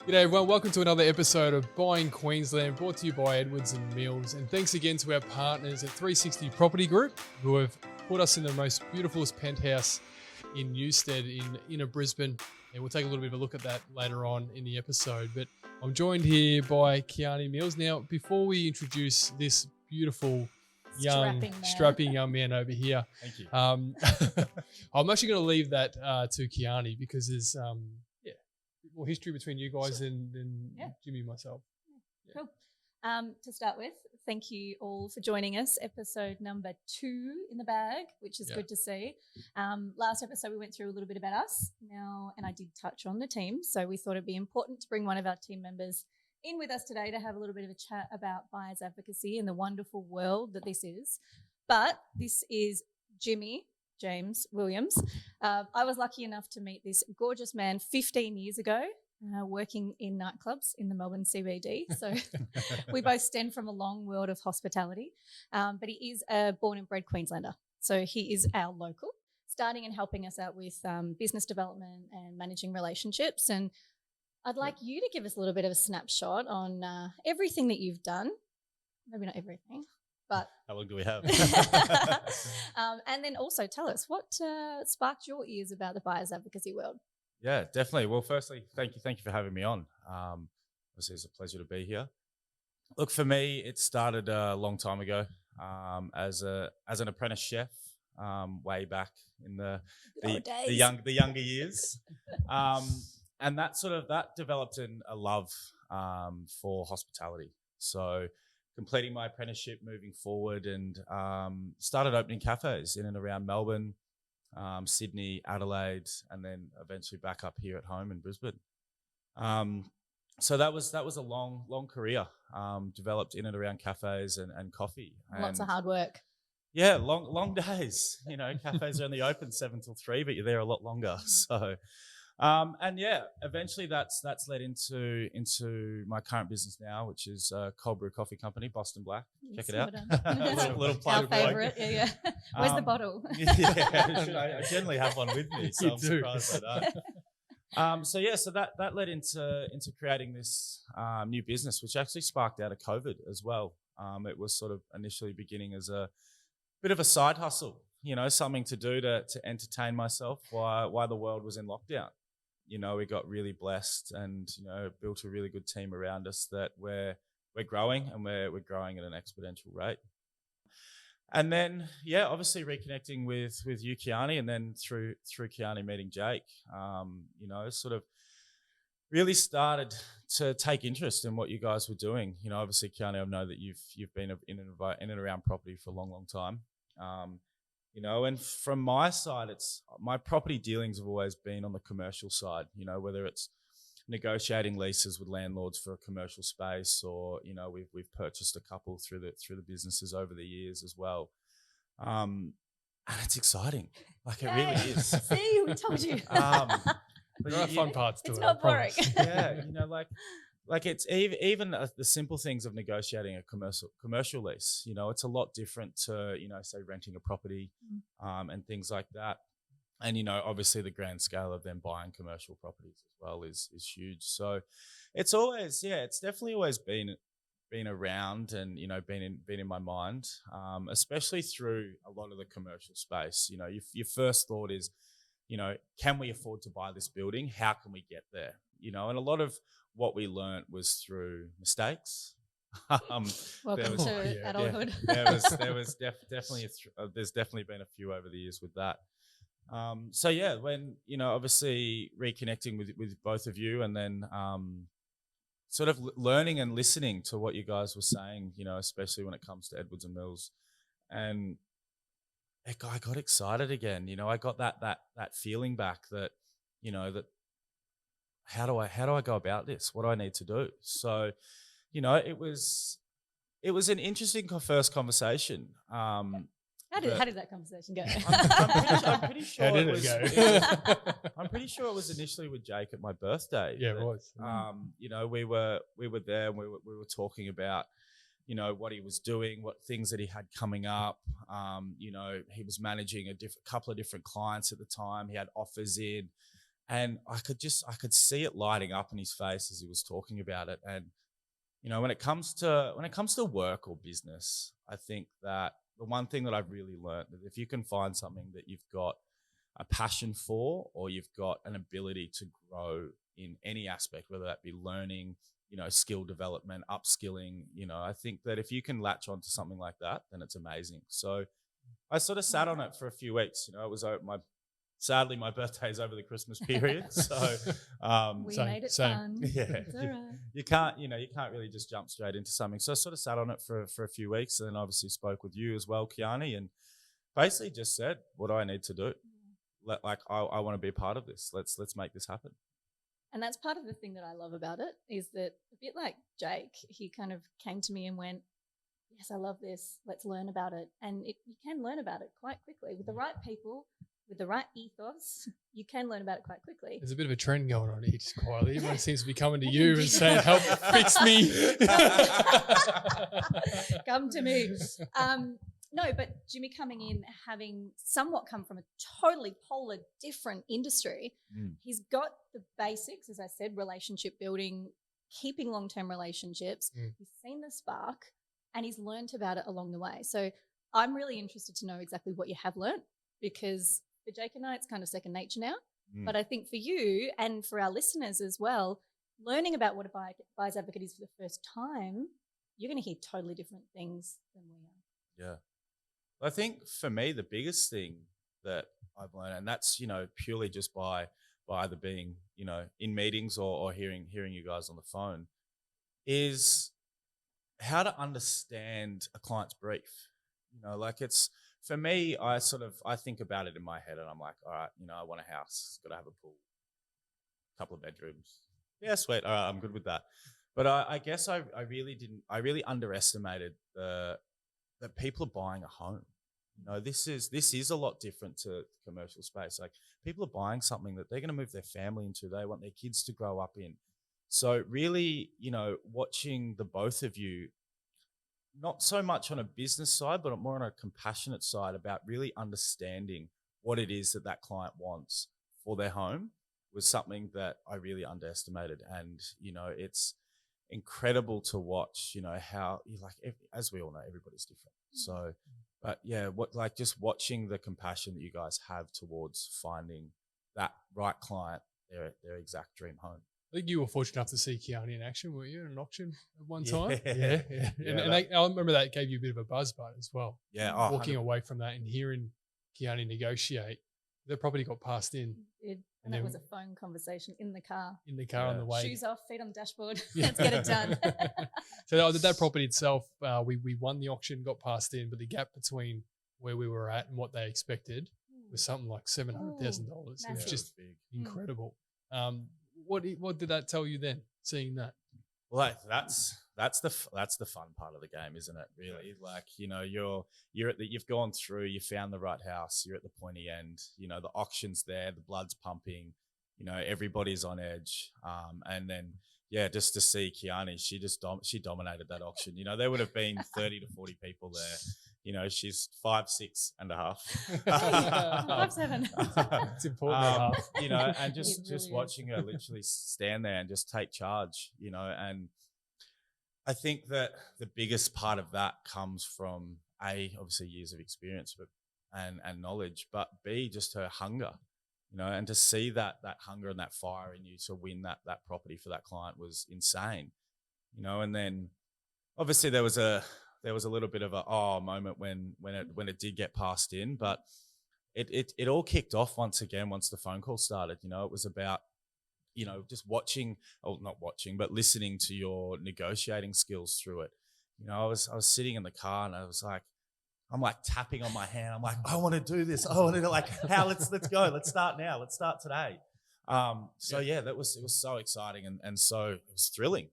G'day everyone, welcome to another episode of Buying Queensland, brought to you by Edwards and Mills. And thanks again to our partners at 360 Property Group, who have put us in the most beautifulest penthouse in Newstead in inner Brisbane. And we'll take a little bit of a look at that later on in the episode. But I'm joined here by Kiani Mills. Now, before we introduce this beautiful strapping young man over here, Thank you. I'm actually going to leave that to Kiani because there's more history between you guys than Jimmy and myself. Yeah. Cool. To start with, thank you all for joining us. Episode number 2 in the bag, which is good to see. Last episode we went through a little bit about us now, and I did touch on the team. So we thought it'd be important to bring one of our team members in with us today to have a little bit of a chat about buyers advocacy and the wonderful world that this is. But this is James Williams. I was lucky enough to meet this gorgeous man 15 years ago, working in nightclubs in the Melbourne CBD. So we both stem from a long world of hospitality. But he is a born and bred Queenslander. So he is our local, starting and helping us out with business development and managing relationships. And I'd like you to give us a little bit of a snapshot on everything that you've done. Maybe not everything. But how long do we have? And then also tell us what sparked your ears about the buyers advocacy world. Yeah, definitely. Well, firstly, thank you for having me on. Obviously, it's a pleasure to be here. Look, for me, it started a long time ago as an apprentice chef, way back in the younger years, and that developed a love for hospitality. So, completing my apprenticeship, moving forward, and started opening cafes in and around Melbourne, Sydney, Adelaide, and then eventually back up here at home in Brisbane. So that was a long career, developed in and around cafes and coffee. Lots of hard work. Yeah, long days. You know, cafes are only open 7 till 3, but you're there a lot longer. So. Eventually that's led into my current business now, which is Cold Brew Coffee Company, Boston Black. Check it out. little plug. Our favourite, yeah. Where's the bottle? I generally have one with me, so I'm surprised I don't. So that led into creating this new business, which actually sparked out of COVID as well. It was sort of initially beginning as a bit of a side hustle, you know, something to do to entertain myself while the world was in lockdown. You know, we got really blessed and, you know, built a really good team around us that we're growing, and we're growing at an exponential rate. And then, obviously reconnecting with you, Kiani, and then through Kiani meeting Jake, you know, sort of really started to take interest in what you guys were doing. You know, obviously, Kiani, I know that you've been in and around property for a long time. You know, and from my side, my property dealings have always been on the commercial side, you know, whether it's negotiating leases with landlords for a commercial space, or, you know, we've purchased a couple through the businesses over the years as well. And it's exciting. Like, it really is. See, we told you. There are fun parts to it. It's not boring. Yeah, you know, like it's even the simple things of negotiating a commercial lease. You know, it's a lot different to, you know, say renting a property, and things like that. And, you know, obviously the grand scale of them buying commercial properties as well is huge. So it's always, it's definitely always been around, and, you know, been in my mind, especially through a lot of the commercial space. You know, your first thought is, you know, can we afford to buy this building? How can we get there? You know, and a lot of what we learnt was through mistakes. Welcome to adulthood. There's definitely been a few over the years with that. When, you know, obviously reconnecting with both of you, and then sort of learning and listening to what you guys were saying, you know, especially when it comes to Edwards and Mills, and I got excited again. You know, I got that feeling back that, you know, that how do I go about this? What do I need to do? So, you know, it was an interesting first conversation. How did that conversation go? I'm pretty sure. How did it go? I'm pretty sure it was initially with Jake at my birthday. Yeah, it was. You know, we were there, and we were talking about, you know, what he was doing, what things that he had coming up. You know, he was managing a couple of different clients at the time. He had offers in. And I could see it lighting up in his face as he was talking about it. And, when it comes to work or business, I think that the one thing that I've really learned is if you can find something that you've got a passion for, or you've got an ability to grow in any aspect, whether that be learning, skill development, upskilling, I think that if you can latch onto something like that, then it's amazing. So I sort of sat on it for a few weeks. It was sadly my birthday is over the Christmas period, so we made it fun. Yeah, It's all right. you can't really just jump straight into something. So I sort of sat on it for a few weeks, and then obviously spoke with you as well, Kiani, and basically just said, what do I need to do? I want to be a part of this. Let's make this happen. And that's part of the thing that I love about it, is that a bit like Jake, he kind of came to me and went, yes, I love this. Let's learn about it. And you can learn about it quite quickly with the right people, with the right ethos. You can learn about it quite quickly. There's a bit of a trend going on here, just quietly. Everyone seems to be coming to you and saying, help fix me. Come to me. No, but Jimmy coming in, having somewhat come from a totally polar different industry, he's got the basics, as I said, relationship building, keeping long-term relationships. He's seen the spark and he's learned about it along the way. So I'm really interested to know exactly what you have learned, because for Jake and I, it's kind of second nature now. But I think for you and for our listeners as well, learning about what a buyer's advocate is for the first time, you're going to hear totally different things than we are. Yeah. I think for me, the biggest thing that I've learned, and that's, purely just by either being, in meetings or hearing you guys on the phone, is how to understand a client's brief. It's, for me, I think about it in my head and I'm like, all right, I want a house. It's got to have a pool, a couple of bedrooms. Yeah, sweet. All right, I'm good with that. But I guess I really underestimated that people are buying a home. This is a lot different to commercial space. Like, people are buying something that they're going to move their family into. They want their kids to grow up in. So really, watching the both of you, not so much on a business side, but more on a compassionate side, about really understanding what it is that client wants for their home, was something that I really underestimated. And, it's incredible to watch, how, as we all know, everybody's different. So, but yeah, just watching the compassion that you guys have towards finding that right client, their exact dream home. I think you were fortunate enough to see Kiani in action, weren't you, in an auction at one time? Yeah. I remember that gave you a bit of a buzz button as well. Yeah. Walking away from that and hearing Kiani negotiate, the property got passed in. And that was a phone conversation in the car. On the way. Shoes off, feet on the dashboard. Let's get it done. So that property itself, we won the auction, got passed in, but the gap between where we were at and what they expected was something like $700,000. It was just big, incredible. What did that tell you then, seeing that? Well, that's the fun part of the game, isn't it? Really, you've gone through, you found the right house, you're at the pointy end. The auction's there, the blood's pumping. Everybody's on edge. And then just to see Kiani, she dominated that auction. There would have been 30 to 40 people there. She's 5'6.5". 5'7". It's important. And just watching her literally stand there and just take charge. And I think that the biggest part of that comes from obviously years of experience, and knowledge, but B, just her hunger. And to see that hunger and that fire in you to win that property for that client was insane. And then obviously there was a little bit of a moment when it did get passed in, but it all kicked off once again once the phone call started. It was about just not listening to your negotiating skills through it. I was sitting in the car and I'm tapping on my hand. I'm like, I want to do this. I want to let's go. Let's start now. Let's start today. It was so exciting and so it was thrilling.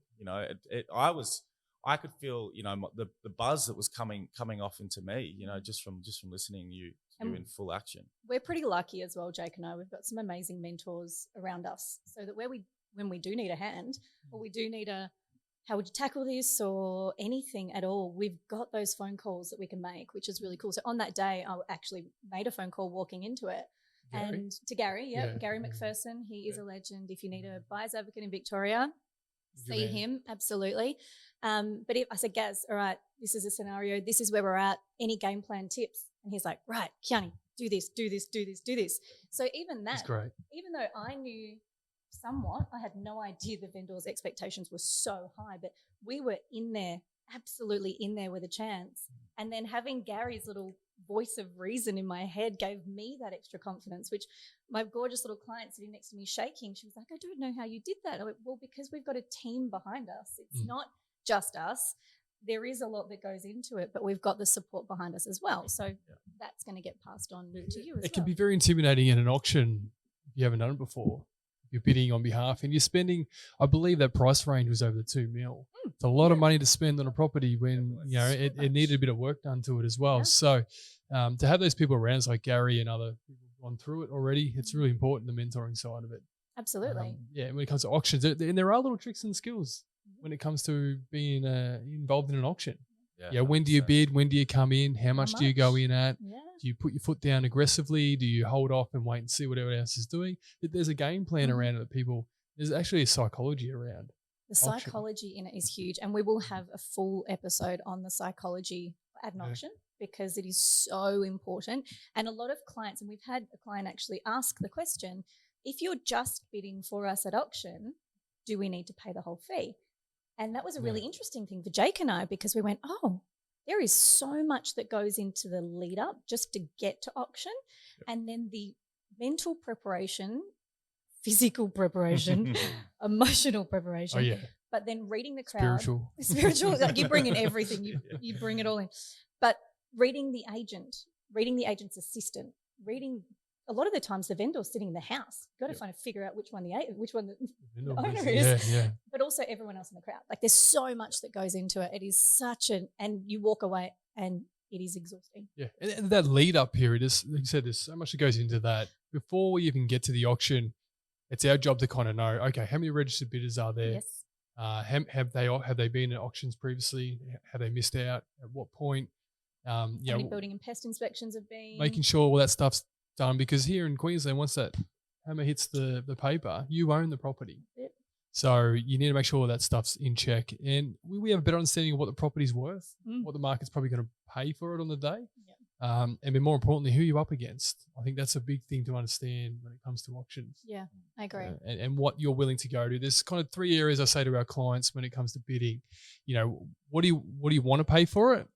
I could feel, the buzz that was coming off into me, just from listening to you in full action. We're pretty lucky as well, Jake and I. We've got some amazing mentors around us, so that when we do need a hand, or we do need how would you tackle this or anything at all, we've got those phone calls that we can make, which is really cool. So on that day, I actually made a phone call walking into it, And to Gary, Gary McPherson, he is a legend. If you need a buyer's advocate in Victoria, see him, absolutely. But if I said, Gaz, all right, this is a scenario, this is where we're at, any game plan tips? And he's like, right, Kiani, do this. So even that, great. even though I knew somewhat, I had no idea the vendors' expectations were so high, but we were in there, absolutely in there with a chance. And then having Gary's little voice of reason in my head gave me that extra confidence, which my gorgeous little client sitting next to me shaking, she was like, I don't know how you did that. I went, well, because we've got a team behind us. It's not just us. There is a lot that goes into it, but we've got the support behind us as well. So that's going to get passed on to you as well. It can be very intimidating in an auction if you haven't done it before. You're bidding on behalf and you're spending, I believe that price range was over the 2 mil. It's a lot of money to spend on a property when, it needed a bit of work done to it as well. Yeah. So to have those people around, like Gary and other people who've gone through it already, it's really important, the mentoring side of it. Absolutely. When it comes to auctions, and there are little tricks and skills when it comes to being involved in an auction. Yeah, when do you bid? When do you come in? How much do you go in at? Yeah. Do you put your foot down aggressively? Do you hold off and wait and see what everyone else is doing? There's a game plan around it that people, there's actually a psychology around. The psychology in it is huge, and we will have a full episode on the psychology at an auction because it is so important. And a lot of clients, and we've had a client actually ask the question, if you're just bidding for us at auction, do we need to pay the whole fee? And that was a really interesting thing for Jake and I because we went, oh, there is so much that goes into the lead up just to get to auction. And then the mental preparation, physical preparation, emotional preparation. Oh, yeah. But then reading the crowd. Spiritual. Like you bring in everything. You bring it all in. But reading the agent's assistant, reading a lot of the times the vendor's sitting in the house. You've got to figure out which one the owner is. Yeah. But also everyone else in the crowd. Like there's so much that goes into it. It is such and you walk away and it is exhausting. Yeah. And that lead up period is, like you said, there's so much that goes into that. Before we even get to the auction, it's our job to kind of know, okay, how many registered bidders are there? Yes. Have they been at auctions previously? Have they missed out? At what point? How many building and pest inspections have been? Making sure all that stuff's done, because here in Queensland, once that hammer hits the paper, you own the property. Yep. So you need to make sure that stuff's in check. And we have a better understanding of what the property's worth, what the market's probably going to pay for it on the day. Yep. And more importantly, who you're up against. I think that's a big thing to understand when it comes to auctions. Yeah, I agree. And what you're willing to go to. There's kind of 3 areas I say to our clients when it comes to bidding. What do you want to pay for it?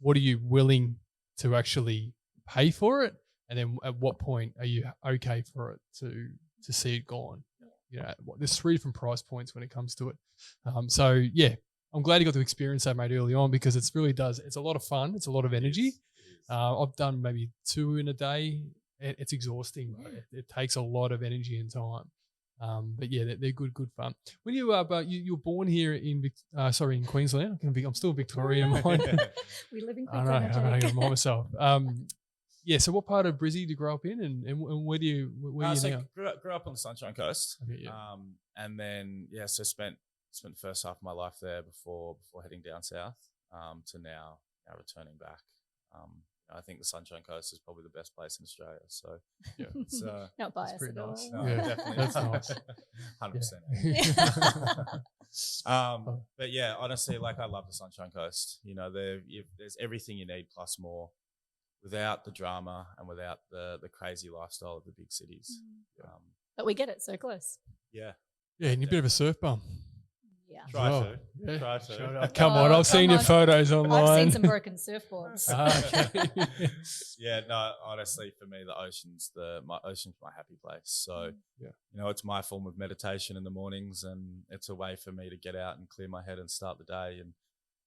What are you willing to actually pay for it? And then at what point are you okay for it to see it gone? There's 3 different price points when it comes to it. I'm glad you got to experience that, mate, early on, because it's a lot of fun. It's a lot of energy. I've done maybe 2 in a day. It's exhausting. It takes a lot of energy and time. But yeah, they're good fun. When you were born here in Queensland. I'm still Victorian. We live in Queensland. I know, I'm myself. So what part of Brizzy did you grow up in, and where do you now? Grew up on the Sunshine Coast. Okay, and then so spent the first half of my life there before heading down south to now returning back. I think the Sunshine Coast is probably the best place in Australia. So it's not biased pretty at all. nice. No, definitely that's nice. 100%. But yeah, honestly, I love the Sunshine Coast. There's everything you need plus more, without the drama and without the crazy lifestyle of the big cities. But we get it so close. Yeah. Yeah, and you're a bit of a surf bum. Yeah. Try to. Come on, I've seen your photos online. I've seen some broken surfboards. Yeah, no, honestly, for me, the ocean's my happy place. So, it's my form of meditation in the mornings, and it's a way for me to get out and clear my head and start the day. And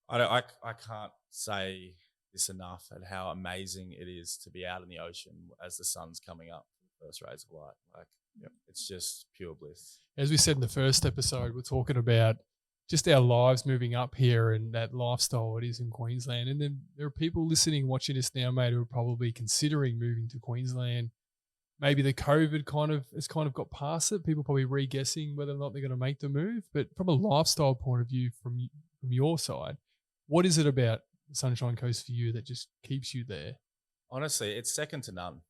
I can't say this enough at how amazing it is to be out in the ocean as the sun's coming up for the first rays of light. It's just pure bliss. As we said in the first episode, we're talking about just our lives moving up here and that lifestyle it is in Queensland. And then there are people listening, watching us now, mate, who are probably considering moving to Queensland. Maybe the COVID has got past it. People probably re-guessing whether or not they're going to make the move. But from a lifestyle point of view, from your side, what is it about the Sunshine Coast for you that just keeps you there? Honestly, it's second to none.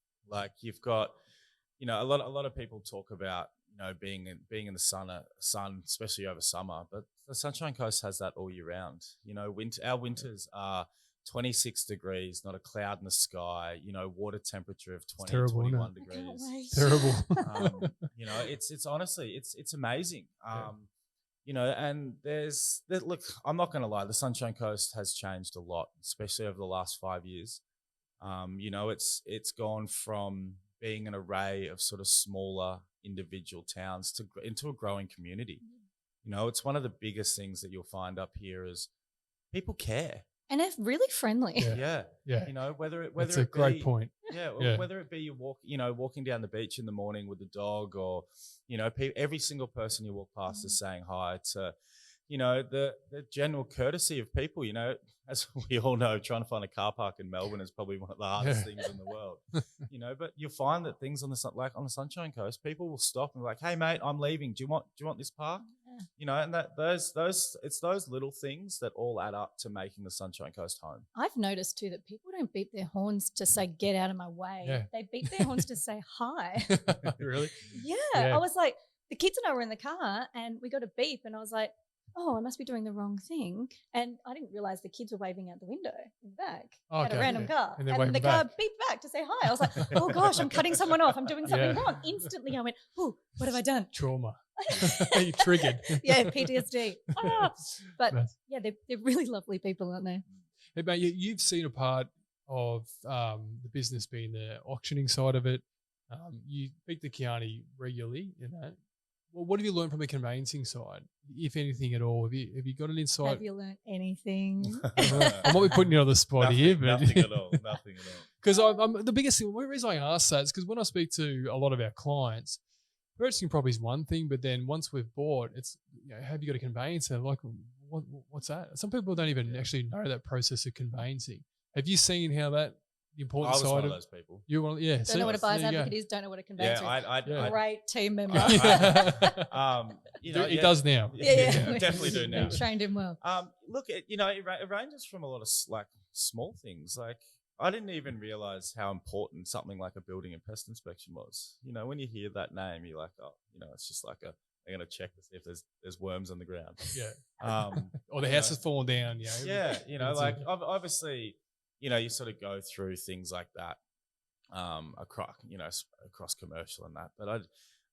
You've got a lot of people talk about, being in the sun, especially over summer, but the Sunshine Coast has that all year round. Our winters are 26 degrees, not a cloud in the sky, water temperature of 20, terrible, 21 I can't degrees. wait. Terrible. It's honestly, it's amazing. And look, I'm not going to lie, the Sunshine Coast has changed a lot, especially over the last 5 years. It's gone from being an array of sort of smaller individual towns into a growing community. It's one of the biggest things that you'll find up here is people care. And they're really friendly. Yeah. Whether That's it a great be, point. Yeah, whether it be you walking down the beach in the morning with the dog, or every single person you walk past is saying hi to, the general courtesy of people. As we all know, trying to find a car park in Melbourne is probably one of the hardest things in the world. But you'll find that things on the Sunshine Coast, people will stop and be like, "Hey mate, I'm leaving. Do you want this park?" And that it's those little things that all add up to making the Sunshine Coast home. I've noticed too that people don't beep their horns to say "get out of my way." Yeah. They beep their horns to say hi. Really? Yeah. I was like, the kids and I were in the car and we got a beep, and I was like, oh, I must be doing the wrong thing. And I didn't realize the kids were waving out the window in the back at a random car. And the car beeped back to say hi. I was like, oh gosh, I'm cutting someone off. I'm doing something wrong. Instantly I went, oh, what have I done? Trauma. You triggered. Yeah, PTSD. But yeah, they're really lovely people, aren't they? Hey, mate, you've seen a part of the business being the auctioning side of it. You speak to Kiani regularly in that. Well, what have you learned from the conveyancing side, if anything at all? Have you got an insight? Have you learned anything? I might be putting you on the spot here, but nothing at all. Nothing at all. Because I'm the biggest thing. The reason I ask that is because when I speak to a lot of our clients, purchasing property is one thing, but then once we've bought, it's have you got a conveyancer? Like, what's that? Some people don't even actually know that process of conveyancing. Have you seen how that? The important I was side one of those people. You want, yeah. Don't know what a buyer's advocate is. Don't know what a conveyancer is. Great team member. He does now. Yeah. Definitely do now. We trained him well. Look, it ranges from a lot of small things. Like, I didn't even realize how important something like a building and pest inspection was. When you hear that name, you're like, oh, it's just like they're going to check to see if there's worms on the ground. Yeah. Or the house has fallen down. Yeah. Obviously, you sort of go through things like that across commercial and that. But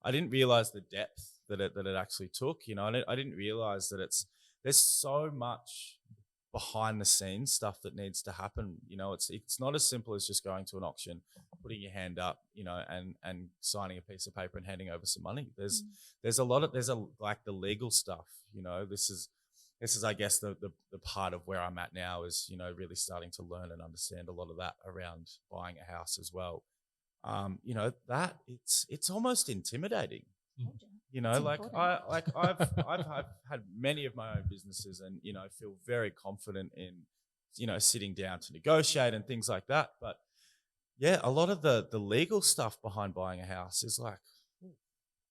I didn't realize the depth that it actually took. I didn't realize that there's so much behind the scenes stuff that needs to happen. It's not as simple as just going to an auction, putting your hand up, and signing a piece of paper and handing over some money. There's like the legal stuff. This is, I guess, the part of where I'm at now is, really starting to learn and understand a lot of that around buying a house as well. That it's almost intimidating. I've had many of my own businesses and, feel very confident in, sitting down to negotiate and things like that. But yeah, a lot of the legal stuff behind buying a house is like,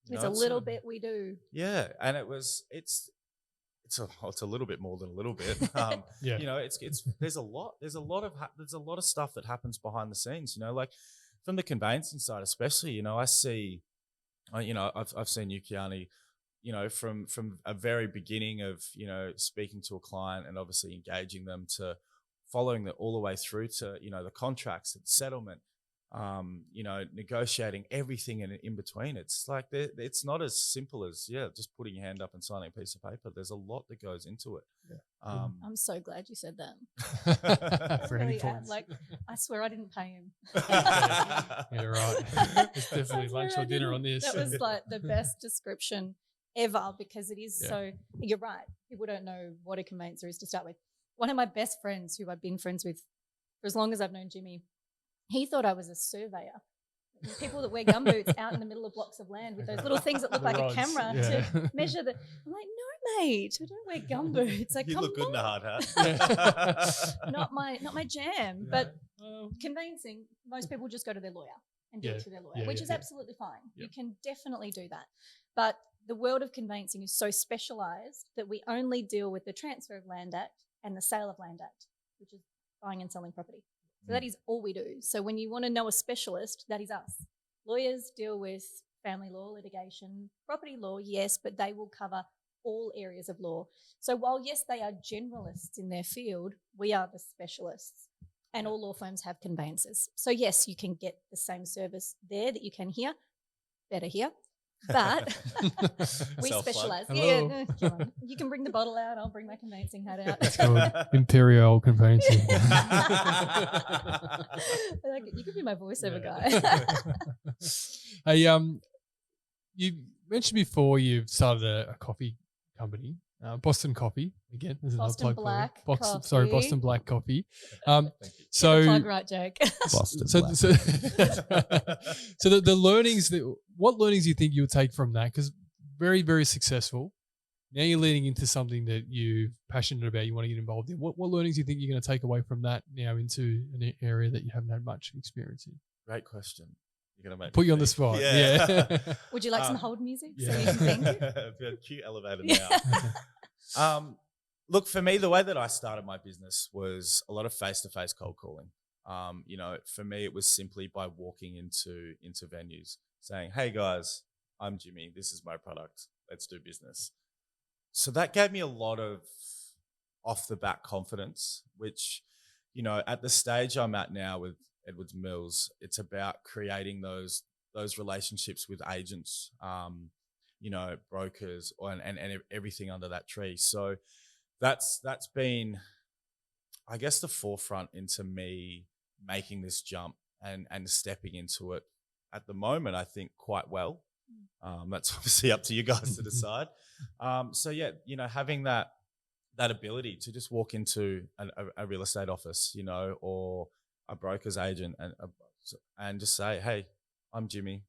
it's a little bit we do. Yeah. And it's a little bit more than a little bit. There's a lot of stuff that happens behind the scenes, like from the conveyancing side, especially, I see, I've seen you, Kiani, from a very beginning of, speaking to a client and obviously engaging them to following that all the way through to, the contracts and settlement, negotiating everything in between. It's like it's not as simple as just putting your hand up and signing a piece of paper. There's a lot that goes into it. I'm so glad you said that. Really, I swear I didn't pay him. You're right. It's definitely lunch or dinner on this. That was like the best description ever, because it is so. You're right. People don't know what a conveyancer is to start with. One of my best friends, who I've been friends with for as long as I've known Jimmy, he thought I was a surveyor. People that wear gumboots out in the middle of blocks of land with those little things that look like a camera to measure the. I'm like, no, mate, I don't wear gumboots. Like, you look good in a hard hat. Not my jam. But conveyancing, most people just go to their lawyer and do it through their lawyer, which is absolutely fine. You can definitely do that. But the world of conveyancing is so specialised that we only deal with the Transfer of Land Act and the Sale of Land Act, which is buying and selling property. So that is all we do. So when you want to know a specialist, that is us. Lawyers deal with family law, litigation, property law, yes, but they will cover all areas of law. So while, yes, they are generalists in their field, we are the specialists. And all law firms have conveyancers. So, yes, you can get the same service there that you can here, better here. But we specialise. Yeah, come on. You can bring the bottle out. I'll bring my conveyancing hat out. It's called Imperial Conveyancing. You could be my voiceover guy. Hey, you mentioned before you've started a coffee company, Boston Coffee. Again, there's another Boston plug Black for you. Coffee. Sorry, Boston Black Coffee. So plug right, Jake. Boston so, Black. so, so the learnings what learnings do you think you'll take from that? Because very, very successful. Now you're leading into something that you're passionate about, you want to get involved in. What learnings do you think you're going to take away from that now into an area that you haven't had much experience in? Great question. You're gonna Put you on the spot. Yeah. Would you like some hold music yeah. so you can think? Cute elevator now. Look, for me, the way that I started my business was a lot of face-to-face cold calling. For me, it was simply by walking into venues saying, "Hey guys, I'm Jimmy. This is my product. Let's do business." So that gave me a lot of off the bat confidence, which, at the stage I'm at now with Edwards Mills, it's about creating those relationships with agents, brokers, and everything under that tree. So that's been, I guess, the forefront into me making this jump and stepping into it at the moment, I think, quite well. That's obviously up to you guys to decide. Having that ability to just walk into a real estate office, or a broker's agent and just say, "Hey, I'm Jimmy.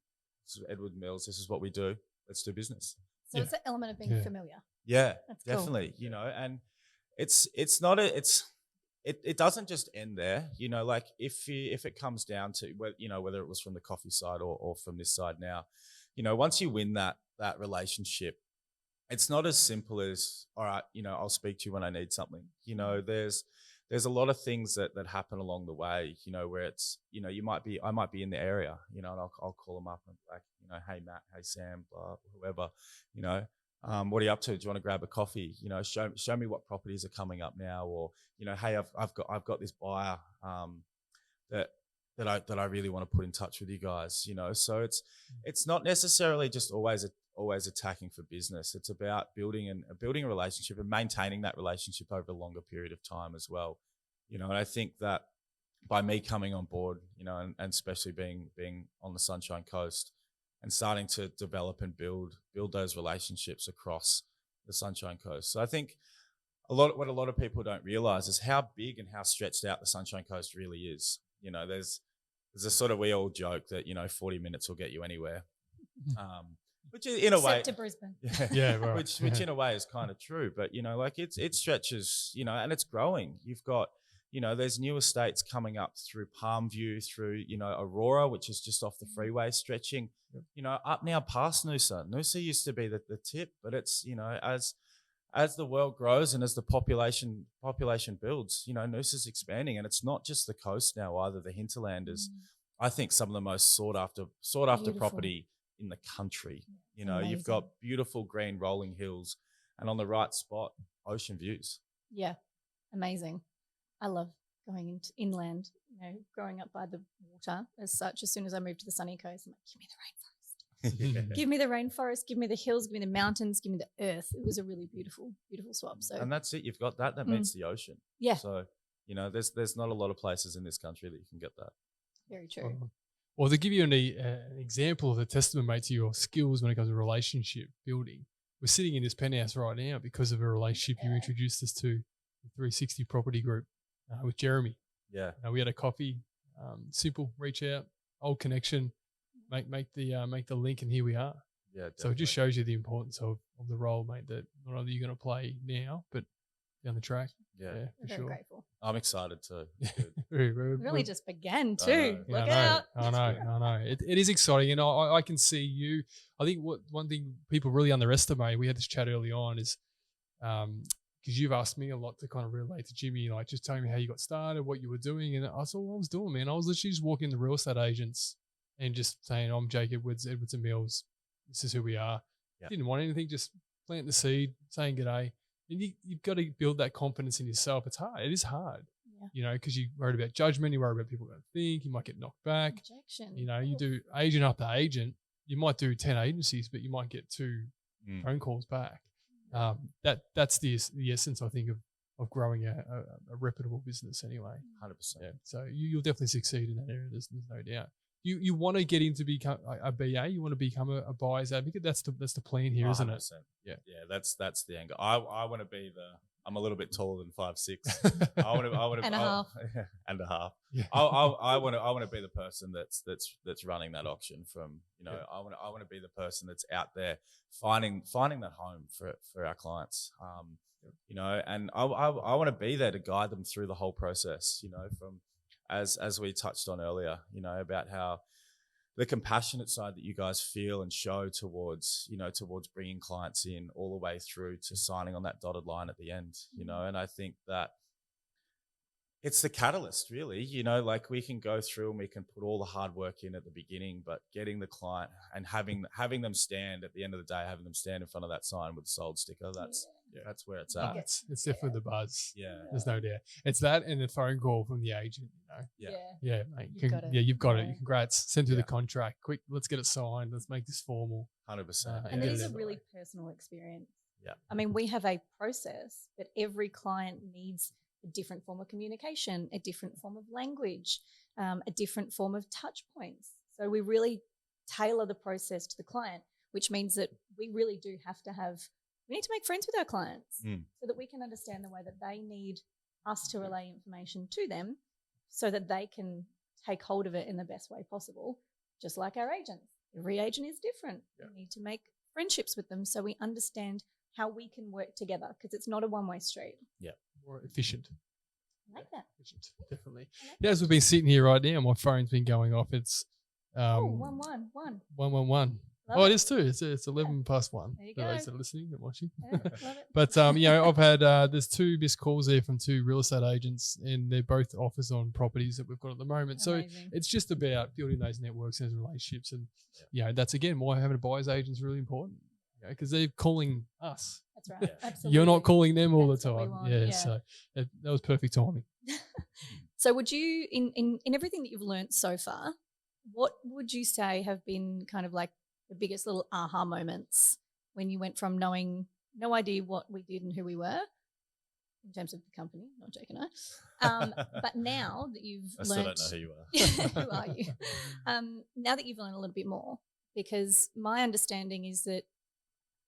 This is Edward Mills. This is what we do. Let's do business." So it's an element of being familiar. Yeah, that's definitely. Cool. And it's not it doesn't just end there. Like if it comes down to whether it was from the coffee side or from this side now, once you win that relationship, it's not as simple as, all right, I'll speak to you when I need something. There's a lot of things that happen along the way, where it's, I might be in the area, and I'll call them up and be like, "Hey Matt, hey Sam, blah, whoever, what are you up to? Do you want to grab a coffee? Show me what properties are coming up now, or, hey, I've got this buyer that I really want to put in touch with you guys, So it's not necessarily just always attacking for business. It's about building a relationship and maintaining that relationship over a longer period of time as well. And I think that by me coming on board, and especially being on the Sunshine Coast and starting to develop and build those relationships across the Sunshine Coast. So I think what a lot of people don't realize is how big and how stretched out the Sunshine Coast really is. There's a sort of, we all joke that 40 minutes will get you anywhere. Which in a way, to Brisbane, yeah, right. which in a way is kind of true. But it stretches, and it's growing. You've got, there's new estates coming up through Palmview, through Aurora, which is just off the freeway, stretching, up now past Noosa. Noosa used to be the tip, but it's as the world grows and as the population builds, Noosa's expanding, and it's not just the coast now either. The hinterland is, I think, some of the most sought after property in the country. You've got beautiful green rolling hills, and on the right spot, ocean views. Yeah, amazing. I love going into inland, growing up by the water as such. As soon as I moved to the sunny coast, I'm like, give me the rainforest. Give me the rainforest, give me the hills, give me the mountains, give me the earth. It was a really beautiful, beautiful swap. So, and that's it. You've got that meets the ocean. Yeah. So, there's not a lot of places in this country that you can get that. Very true. Well, to give you an example of a testament, mate, to your skills when it comes to relationship building, we're sitting in this penthouse right now because of a relationship you introduced us to, the 360 Property Group, with Jeremy. Yeah. We had a coffee, simple, reach out, old connection, make the link, and here we are. Yeah. Definitely. So it just shows you the importance of the role, mate, that not only you're going to play now, but down the track. Yeah, for sure. Very grateful. I'm excited too. We really just began too. I know. Look out. I know. It is exciting, and I can see you. I think one thing people really underestimate, we had this chat early on, is because you've asked me a lot to kind of relate to Jimmy, like just telling me how you got started, what you were doing, and I said, what I was doing, man. I was literally just walking to real estate agents and just saying, I'm Jake Edwards and Mills. This is who we are. Yeah. Didn't want anything, just plant the seed, saying g'day. And you've got to build that confidence in yourself. It's hard. It is hard, because you're worried about judgment. You're worried about people going to think. You might get knocked back. Rejection. You do agent after agent. You might do 10 agencies, but you might get 2 phone calls back. That's the essence, I think, of growing a reputable business anyway. 100%. Yeah. So you'll definitely succeed in that area. There's no doubt. You want to get into become a BA. You want to become a buyer's advocate. That's the plan here, isn't it? Yeah. That's the angle. I want to be I'm a little bit taller than 5'6". I want to and a half. And a half. Yeah. I want to be the person that's running that auction from, I want to be the person that's out there finding that home for our clients. And I want to be there to guide them through the whole process, from as we touched on earlier, about how the compassionate side that you guys feel and show towards bringing clients in all the way through to signing on that dotted line at the end, and I think that it's the catalyst really, like we can go through and we can put all the hard work in at the beginning, but getting the client and having them stand at the end of the day, having them stand in front of that sign with the sold sticker, that's where it's at. It's definitely the buzz. Yeah. There's no doubt. It's that and the phone call from the agent, Yeah, mate. You've got it. Congrats. Send through the contract. Quick, let's get it signed. Let's make this formal. 100%. And it is a really personal experience. Yeah. I mean, we have a process, but every client needs a different form of communication, a different form of language, a different form of touch points. So we really tailor the process to the client, which means that we really do have to we need to make friends with our clients so that we can understand the way that they need us to relay information to them so that they can take hold of it in the best way possible, just like our agents. Every agent is different. Yeah. We need to make friendships with them so we understand how we can work together because it's not a one-way street. Yeah. More efficient. I like that. Efficient, definitely. As we've been sitting here right now, my phone's been going off. It's 111. 111. Love it. It is too. It's 11 past 1. There you For go. those that are listening and watching. Yeah, love it. But I've had there's 2 missed calls there from 2 real estate agents, and they're both offers on properties that we've got at the moment. Amazing. So it's just about building those networks and those relationships, and that's again why having a buyer's agent is really important, because they're calling us. That's right. Absolutely. You're not calling them all That's the what we time. want, Yeah, yeah. so that was perfect timing. So would you, in everything that you've learned so far, what would you say have been kind of like the biggest little aha moments when you went from knowing no idea what we did and who we were in terms of the company, not Jake and I, but now that you've I learned, still don't know who you are. who are you? Now that you've learned a little bit more, because my understanding is that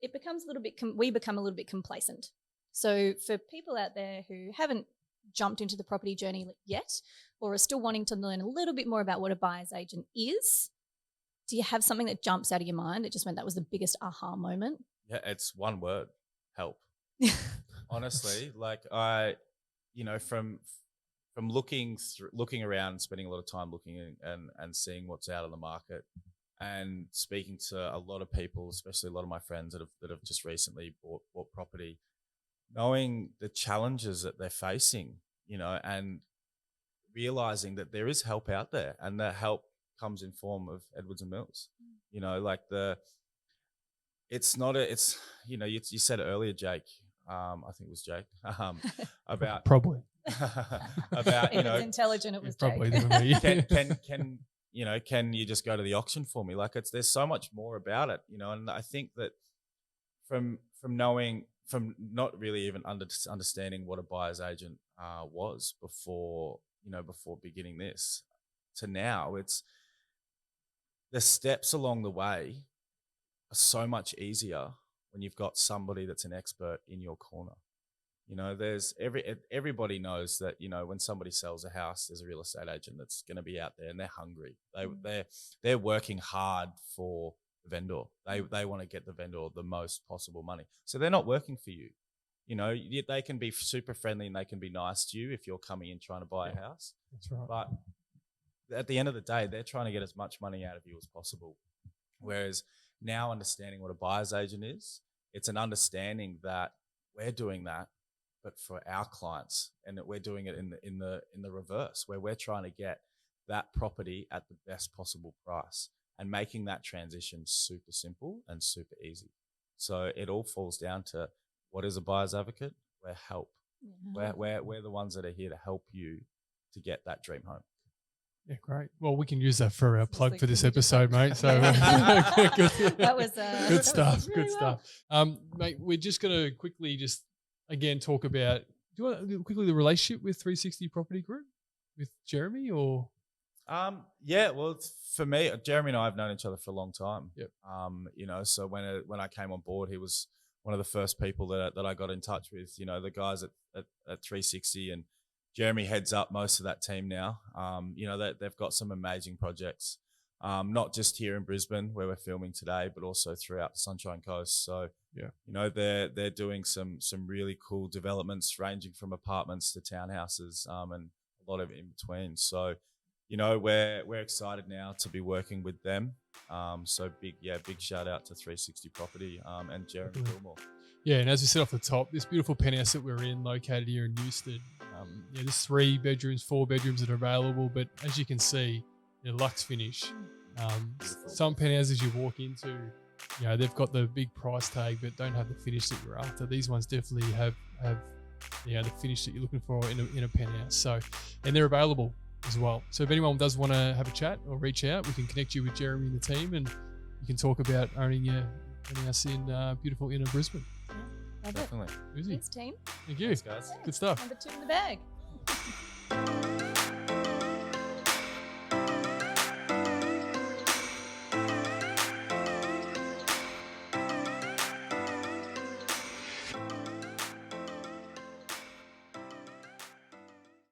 it becomes a little bit, we become a little bit complacent. So for people out there who haven't jumped into the property journey yet or are still wanting to learn a little bit more about what a buyer's agent is, do you have something that jumps out of your mind that just went, that was the biggest aha moment? Yeah, it's one word: help. Honestly, like from looking around, spending a lot of time looking and seeing what's out on the market, and speaking to a lot of people, especially a lot of my friends that have just recently bought property, knowing the challenges that they're facing, and realizing that there is help out there, and that help comes in form of Edwards and Mills. You said it earlier, Jake. I think it was Jake. About Probably. about If it's intelligent, it was probably Jake. can you just go to the auction for me? Like there's so much more about it, and I think that from not really even understanding what a buyer's agent was before beginning this to now, it's the steps along the way are so much easier when you've got somebody that's an expert in your corner. There's everybody knows that, when somebody sells a house, there's a real estate agent that's going to be out there and they're hungry. They're working hard for the vendor. They want to get the vendor the most possible money. So they're not working for you. They can be super friendly and they can be nice to you if you're coming in trying to buy a house. That's right. But at the end of the day, they're trying to get as much money out of you as possible. Whereas now understanding what a buyer's agent is, it's an understanding that we're doing that, but for our clients, and that we're doing it in the reverse, where we're trying to get that property at the best possible price and making that transition super simple and super easy. So it all falls down to, what is a buyer's advocate? We're help. Yeah. We're the ones that are here to help you to get that dream home. Yeah, great. Well, we can use that for our plug like, for this can we just episode, like- mate. So good, That was good stuff. really Good well. stuff. Mate, we're just going to quickly just again talk about, do you want to quickly the relationship with 360 Property Group with Jeremy or? Yeah, well, for me, Jeremy and I have known each other for a long time. Yep. You know, so when I came on board, he was one of the first people that I got in touch with. You know, the guys at 360, and Jeremy heads up most of that team now. You know, they've got some amazing projects, not just here in Brisbane where we're filming today, but also throughout the Sunshine Coast. So, yeah, you know, they're doing some really cool developments ranging from apartments to townhouses, and a lot of in between. So, you know, we're excited now to be working with them. So big shout out to 360 Property and Jeremy Gilmore. Yeah, and as we said off the top, this beautiful penthouse that we're in, located here in Newstead, there's 3 bedrooms, 4 bedrooms that are available, but as you can see, they're luxe finish. Some penthouses you walk into, you know, they've got the big price tag, but don't have the finish that you're after. These ones definitely have you know, the finish that you're looking for in a penthouse. So, and they're available as well. So if anyone does want to have a chat or reach out, we can connect you with Jeremy and the team, and you can talk about owning your house in beautiful inner Brisbane. Love Definitely. it. Thanks, team. Thank you. Thanks, guys. Good stuff. Number 2 in the bag.